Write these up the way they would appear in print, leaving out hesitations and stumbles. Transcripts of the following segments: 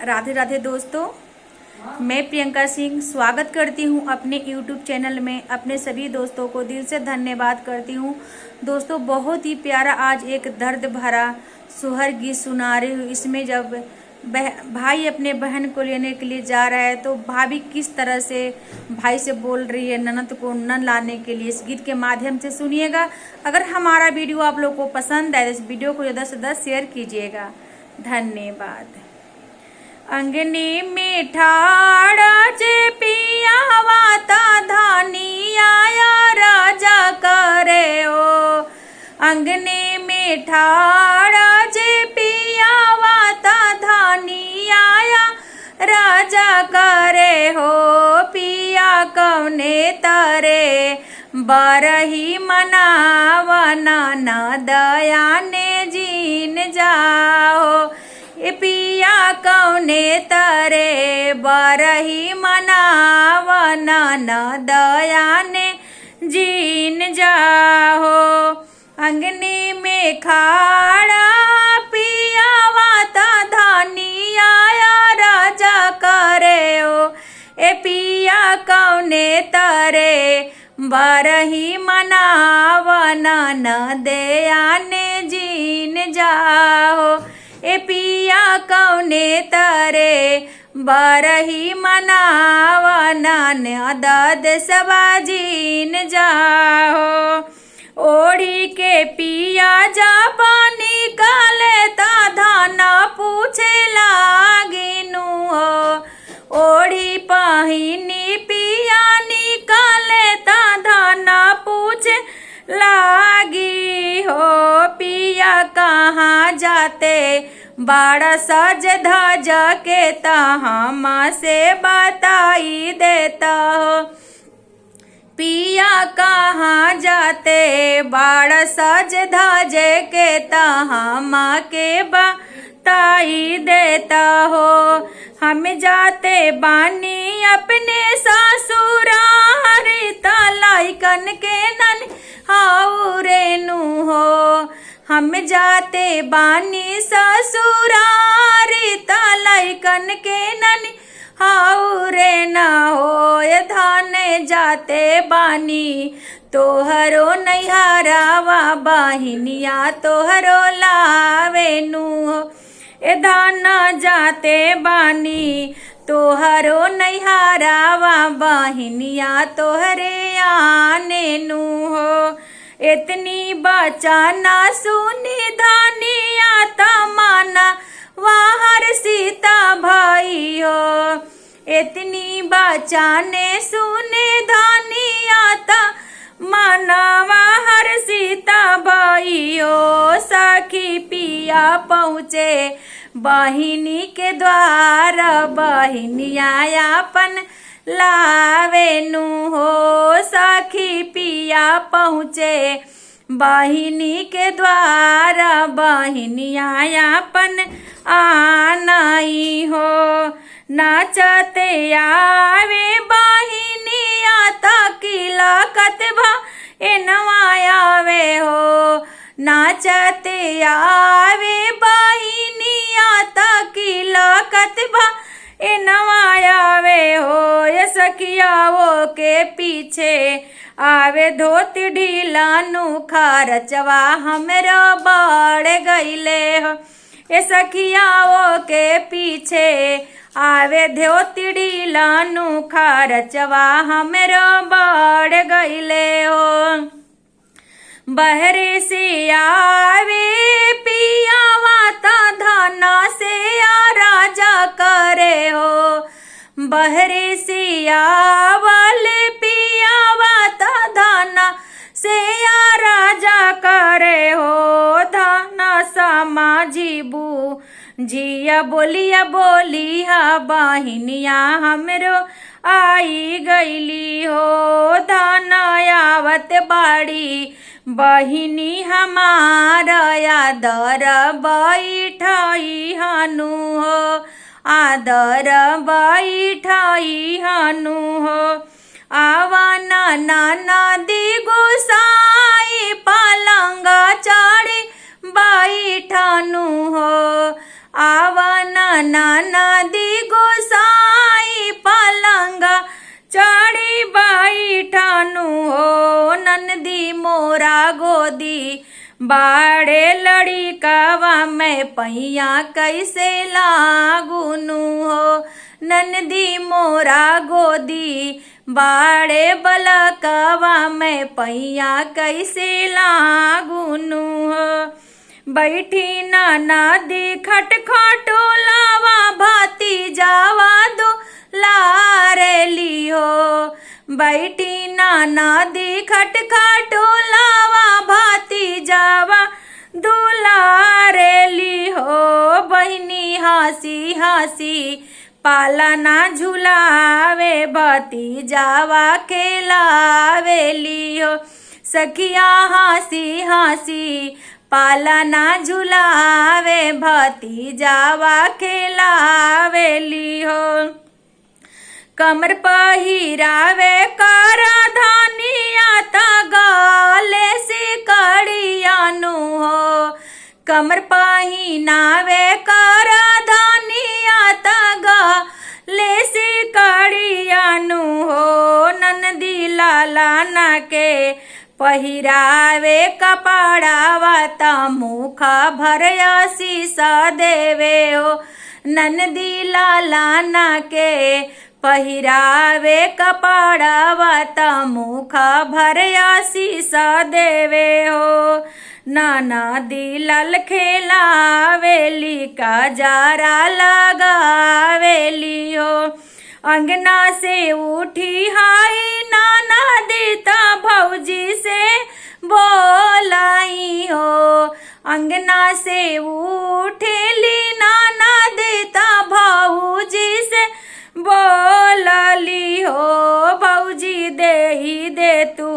राधे राधे दोस्तों, मैं प्रियंका सिंह स्वागत करती हूं अपने YouTube चैनल में। अपने सभी दोस्तों को दिल से धन्यवाद करती हूं। दोस्तों, बहुत ही प्यारा आज एक दर्द भरा सोहर गीत सुना रही हूँ। इसमें जब भाई अपने बहन को लेने के लिए जा रहा है तो भाभी किस तरह से भाई से बोल रही है ननद को नन लाने के लिए, इस गीत के माध्यम से सुनिएगा। अगर हमारा वीडियो आप लोग को पसंद आए तो इस वीडियो को ज़्यादा से ज़्यादा शेयर कीजिएगा। धन्यवाद। अंगनी में ठाड़ा जे पियावा ता धानी आया राजा करे ओ। अंगनी में ठाड़ा जे पियावा ता धानी आया राजा करे हो। पिया कौने तारे बारही मनावना न दया ने जीन जाओ। ए पिया कौने तारे बारही मनावना न दया ने जीन जाओ। अंगनी में खाड़ा पियावा ता धानी आया राजा करे ओ। ए पिया कौने तारे बारही मनावना न दया ने जीन जाओ। ए पिया कौने तारे बारही मनावना न दद सबा जीन जाओ। ओढ़ी के पिया जा पानी काले ता धाना पूछे लागिनु हो। ओढ़ी पहिनी पिया निकाले ता धाना पूछे लागी हो। पिया कहाँ जाते बाड़ा सज धज के तहाँ से बताई देता हो। पिया कहाँ जाते बाड़ा सज धज के तहाँ के बताई देता हो। हम जाते बानी अपने ससुराल तलाइकन के नन हाउ रेनु हो। हम जाते बानी ससुराल तलाइकन के नन हाउ रे न हो। ये धाने जाते बानी तोहरो नैहरावा बहिनिया तोहरो लावेनु हो। ए धाना जाते बानी तोहरो नैहरावा बहिनिया तोहरे आने नु हो। इतनी बचाना सुनी धानिया तमाना वाहर सीता भाई हो। इतनी बचाने सुने धानिया तमाना वाहर सीता भाई हो। सखी पिया पहुँचे बहिनी के द्वार बहिनिया अपन लावेनु हो। सखी पिया पहुँचे बहिनी के द्वार बहिनिया अपन आनाई हो। नाचते आवे बहिनिया तकिला कतभा एनवायावे हो। नाचते आवे बहिनिया तकिला कतभा एनवायावे हो। ये सखियाओ के पीछे आवे धोती ढीला खर्चवा हमरो बढ़ गईले हो। ये सखियाओ के पीछे आवे धोती ढीला खर्चवा हमरो बढ़ गईले हो। बहरे से आवे पियावा ता धाना से या राजा करे हो। बहरे से आवल पियावा ता धाना से या राजा करे हो। धाना समाजीबू जिया बोलिया बहिनिया हमरो आई गईली हो। धाना आवत बाड़ी बहिनी हमारा आदर बैठाई हनु हो। आदर बैठाई हनु हो। आवाना नाना दी गोसाई पलंग चढ़ी बैठनु हो। आवना नदी गोसाई पलंगा चढ़ी बैठानु हो नंदी मोरा गोदी बाड़े लड़िकावा मैं पैया कैसे लागुनु हो नंदी मोरा गोदी बाड़े बलकवा मैं पैया कैसे लागुनु हो बैठी ना नदी खटखटोलावा भाती जावा दो लारेली हो बैठी ना नदी खटखटोलावा भाती जावा दुलारेली हो बहिनी हंसी हंसी पालना झुलावे भाती जावा खेलावेली हो सखिया हंसी हंसी पालना झुलावे भाती जावा खेलावेली हो कमर पहिरावे कर धनिया तगाले से कड़ियानु हो कमर पहिनावे कर धनिया तगाले से कड़ियानु हो नंदी लाला के पहिरावे कपड़ावा त मुखा भरया शीसा देवे हो नंदी लाला के पहिरावे कपड़ावा त मुखा भरया शीसा देवे हो नदी लाल खेलावेली का जारा लगावेली हो अंगना से उठी हाई नाना देता भौजी से बोलाई हो अंगना से उठेली नाना देता भौजी से बोलली हो भौजी दे तू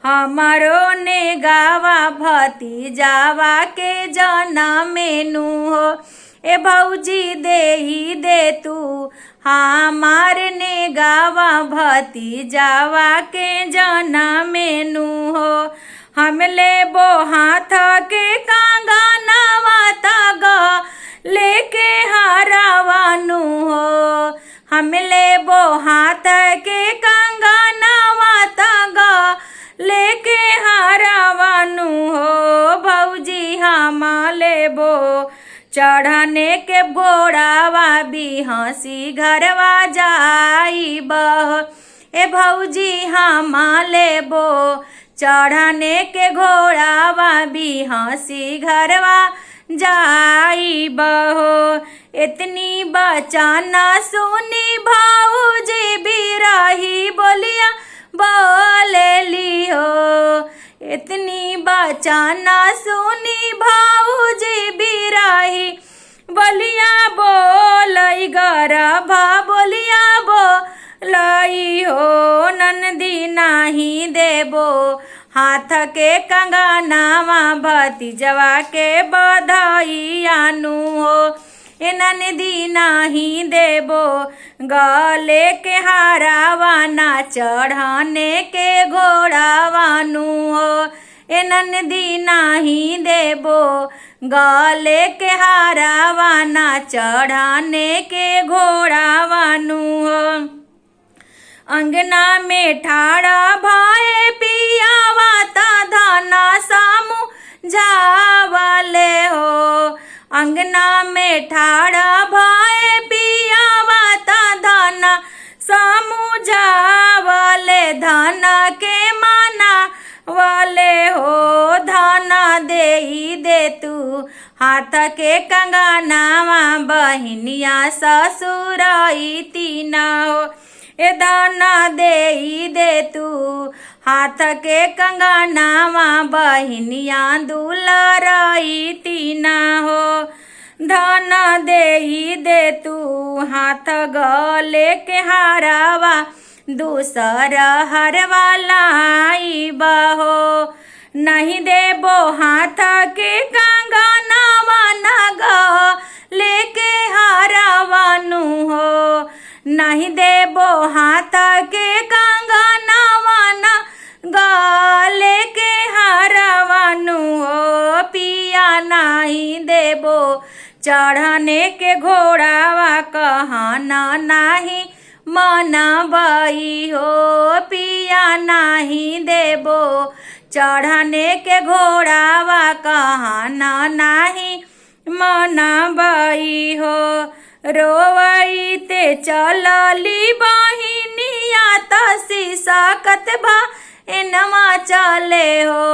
हमारो ने गावा भती जावा के जनमेनु हो ए भौजी दे तू हमार ने गावा भती जावा के जनमेनु हो हम लेबो हाथ के कंगनवा तग लेके हारावानु हो हम लेबो हाथ के कंगनवा तग लेके हारावानु हो भौजी हम लेबो चढ़ने के घोड़ावा भी हंसी घरवा जाई बह ए भौजी हम लेबो चढ़ने के घोड़ावा भी हंसी घरवा जाई बहो इतनी बचाना सुनी भौजी भी रही बोलिया बोलेली हो इतनी बचाना सुनी भौजी भी रही बोलिया बोलई गरभा बोलिया बोलई हो नंदी नाही देबो हाथ के कंगनावा भतीजवा के बधाइयानु हो ए नंदी नाही देबो गले के हारावा ना चढ़ाने के घोड़ावानु हो ए नंदी नाही देबो गले के हारावा ना चढ़ाने के घोड़ावानु हो अंगना में ठाड़ा भाई पियावा ता धाना सामू जावाले हो अंगना में ठाड़ा भाई पियावा ता धाना सामू जावाले धाना के माना वाले हो धाना दे तू हाथ के कंगनावा बहिनिया ससुराई तीना हो ए दाना दे तू हाथ के कंगनावा बहिनिया दुलाराई तीना हो धाना दे तू हाथ गले के हारावा दूसर हरवा लाई बहो नहीं देबो हाथ के कंगनावा नग लेके हारावानु हो नहीं देबो हाथ के कंगनावा नग लेके हारावानु हो पिया नहीं देबो चढ़ने के घोड़ावा कहना नाही मनबई हो पिया नाही देबो। चढ़ने के घोड़ावा कहना नाही मनबई हो। रोवई ते चलली बहिनिया तसी सकत भा एनमा चले हो।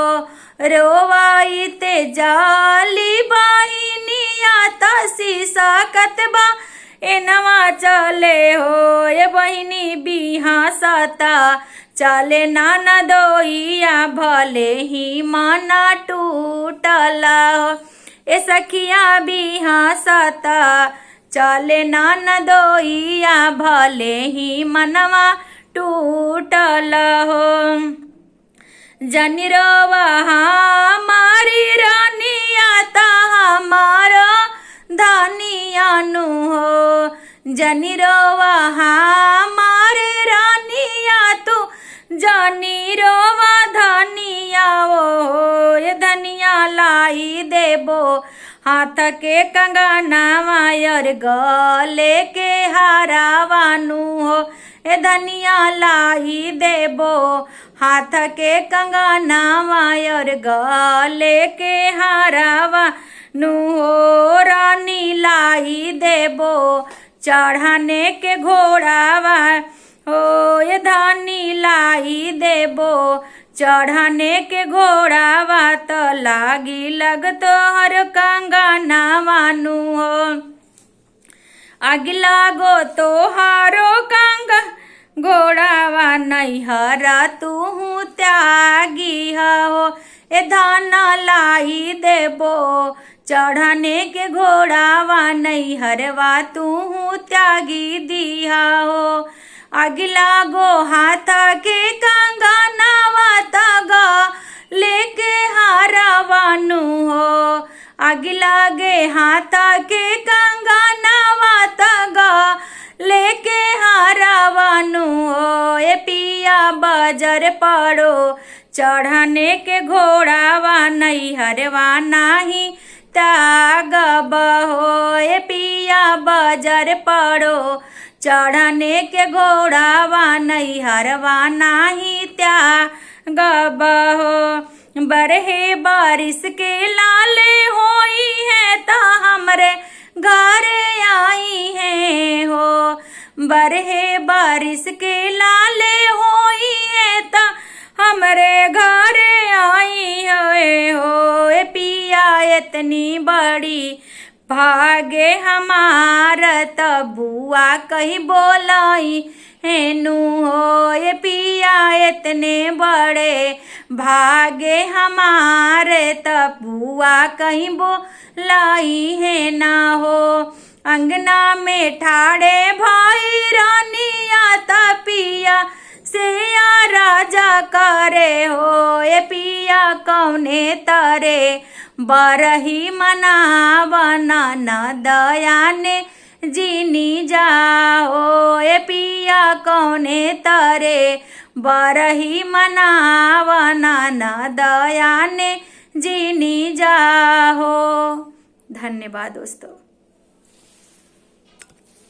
रोवई ते जाली बहिनिया तसी सकत बा एनमा चले हो। ये बहिनी बिहा सता चले ननदोइया भले ही मना टूटला हो। ए सखिया बिहा सता चले ननदोइया भले ही मनवा टूटल हो। जनी रोवा हमारी रानिया ता हमारो धनिया नु हो। जनी रोवा हमारे रानिया तू जनी रोवा धनिया हो। ये धनिया लाई देबो हाथ के कंगना मायर गले के हारावानु हो। ए धनिया लाई देबो हाथ के कंगना मायर गले के हारावानु हो। रानी लाई देबो चढ़ने के घोड़ावा हो। ये धानी लाई देबो चढ़ने के घोड़ावा तो लागी लग तोहर कंगना मानु हो। अगला गो तोहारो कंग घोड़ावा नैहरा तू त्यागी हो। ए धाना लाई देबो चढ़ने के घोड़ावा नैहरवा तू त्यागी दिया हो। अगला गो हाथ के कंगनावा तगा लेके हारावानु हो। अगला गे हाथ के कंगनावा तगा लेके हारावानु हो। ए पिया बजर पड़ो चढ़ने के घोड़ावा नैहरवा नाही त्यागब हो। ए पिया बजर पड़ो चढ़ने के घोड़ावा नैहरवा नाही त्यागब हो। बरहे बारिश के लाले होई है ता हमरे घरे आई है हो। बरहे बारिश के लाले होई है ता हमरे घरे आई हो। ए पिया इतनी बड़ी भागे हमार तबुआ कहीं बोलाई हेनु हो। ये पिया इतने बड़े भागे हमारे तबुआ कहीं बोलाई है ना हो। अंगना में ठाड़े भाई रानिया तपिया से या राजा करे हो। ये पिया कौने तरे बरही मनावना न दयाने जीनी जाओ। ए पिया कौने तरे बरही मनावना न दयाने जीनी जाओ। धन्यवाद दोस्तों।